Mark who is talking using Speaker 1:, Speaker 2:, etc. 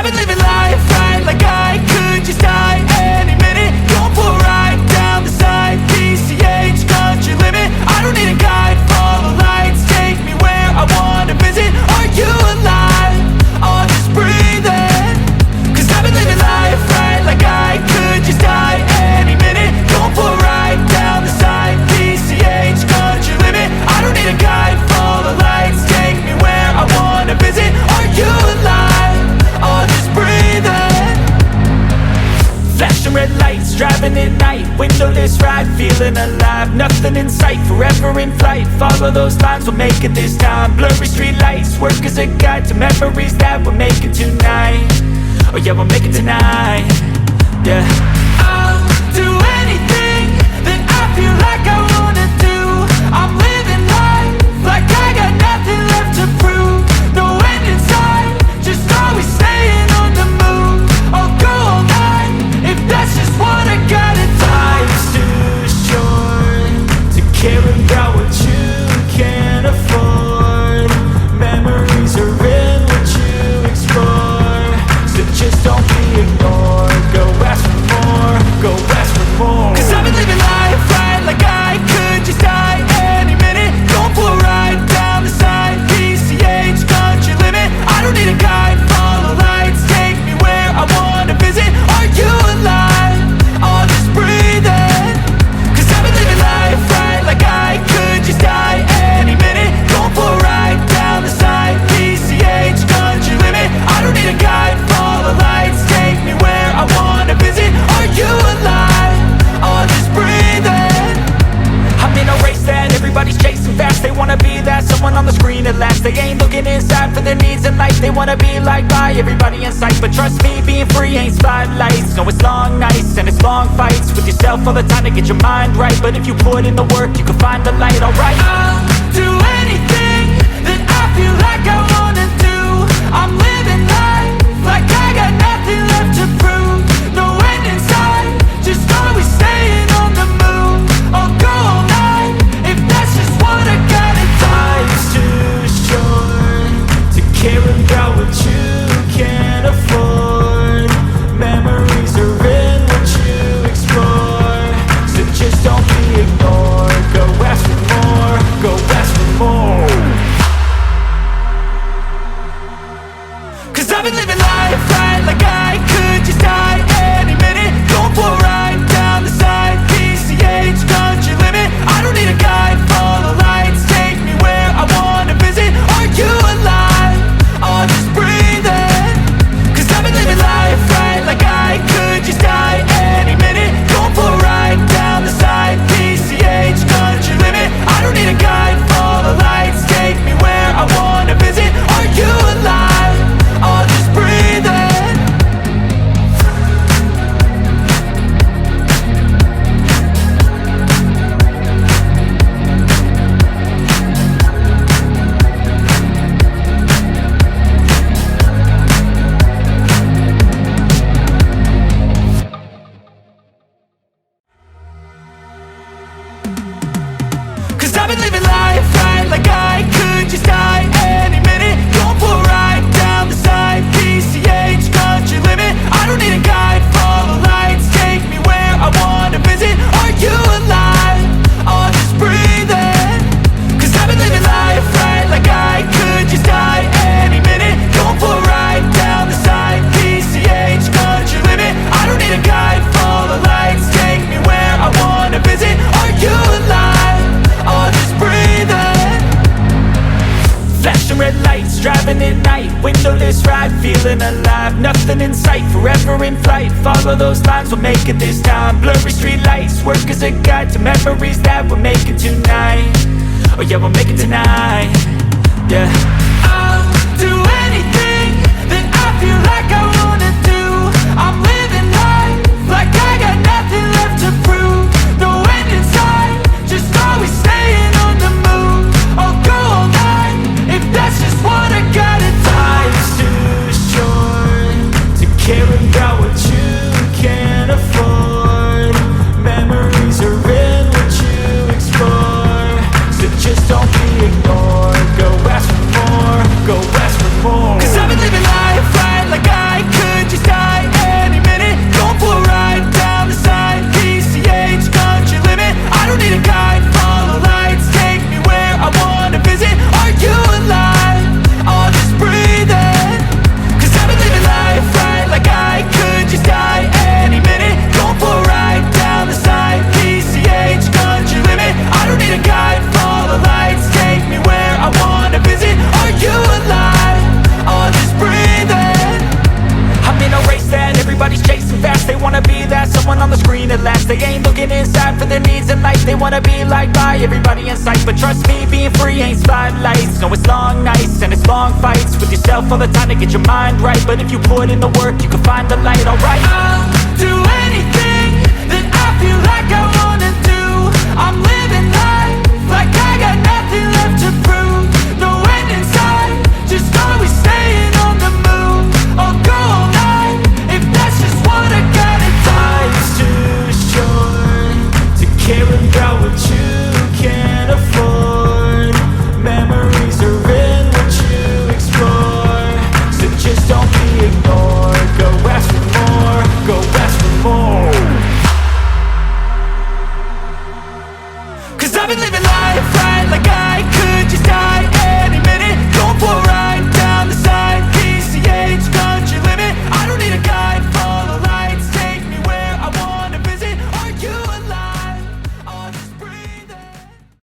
Speaker 1: I've been living life right like I could just die any minute. Going for a ride down the side, PCH, country limit. I don't need a guide, follow lights, take me where I wanna visit. Are you alive? Or just breathing? Cause I've been living life right like I could just die any minute. Going for a ride down the side, PCH, country limit. I don't need a guide, follow lights, take me where I wanna visit. Are you alive? Or just breathing? Flashing red lights, driving at night, windowless ride, feeling alive. Nothing in sight, forever in flight. Follow those lines, we'll make it this time. Blurry street lights, work as a guide to memories that we're making tonight. Oh yeah, we'll make it tonight. Yeah. I'll do anything that I feel like I wanna do. I'm living life like I got nothing left to prove. No end in sight, just always staying on the move. I'll go all night if that's just what I gotta do. Life's too short to care about what you can't afford. Memories are in what you explore, so just don't be ignored. Go ask for more, go ask for more. Cause I've been living life right like I could just die any minute. Going for a ride down the side, PCH, country limit. I don't need a guide, follow lights, take me where I wanna visit. Are you alive? Or just breathing? Cause I've been living life right like I could just die any minute. Going for a ride down the side, PCH, country limit. I don't need a guide, follow lights, take me where I wanna visit. Are you alive? Or just breathing? I'm in a race that everybody's chasing fast. They wanna be that someone on the screen at last. They ain't looking inside for their needs in life. They wanna be liked by everybody in sight. But trust me, being free ain't spotlights. No, it's long nights and it's long fights with yourself all the time to get your mind right. But if you put in the work, you can find the light, alright. I'll do anything that I feel like I wanna do. I'm living life like I got nothing left to prove. No end in sight, just always staying on the move. I'll go all night if that's just what I gotta do. Life's too short to care about what you can't afford. Memories are in what you explore, so just don't be ignored. Go ask for more, go ask for more. Cause I've been living life right like I could just die any minute. Going for a ride down the side, PCH, country limit. I don't need a guide, follow lights, take me where I wanna visit. Are you alive? Or just breathing? Cause I've been living life right like I could just die any minute. Going for a ride down the side, PCH, country limit. I don't need a guide, follow lights, take me where I wanna visit. Are you alive? Or just breathing? Cause I've been living life right like I could just die any minute. Going for a ride down the side, PCH, country limit. I don't need a guide, follow lights, take me where I wanna visit. Are you alive? Or just breathing? Cause I've been living life right like I could just die any minute. Going for a ride down the side, PCH, country limit. I don't need a guide, follow lights, take me where I wanna visit. Are you alive? Or just breathing? Flashing red lights, driving at night, windowless ride, feeling alive. Nothing in sight, forever in flight. Follow those lines, we'll make it this time. Blurry street lights, work as a guide to memories that we're making tonight. Oh yeah, we'll make it tonight. Yeah. I'll do anything that I feel like I wanna do. I'm living life like I got nothing left to prove. No end in sight, just always staying on the move. I'll go all night if that's just what I gotta do. Life's too short to care about what you can't afford. Memories are in what you explore, so just don't be ignored. Go ask for more. wanna be liked by everybody in sight, but trust me, being free ain't spotlights. No, it's long nights and it's long fights with yourself all the time to get your mind right. But if you put in the work, you can find the light, alright. I'll do anything that I feel like I wanna do. I'm living life like I got nothing left to prove. No end in sight, just always staying on the move. I'll go all night if that's just what I gotta do. Life's too short to care about what you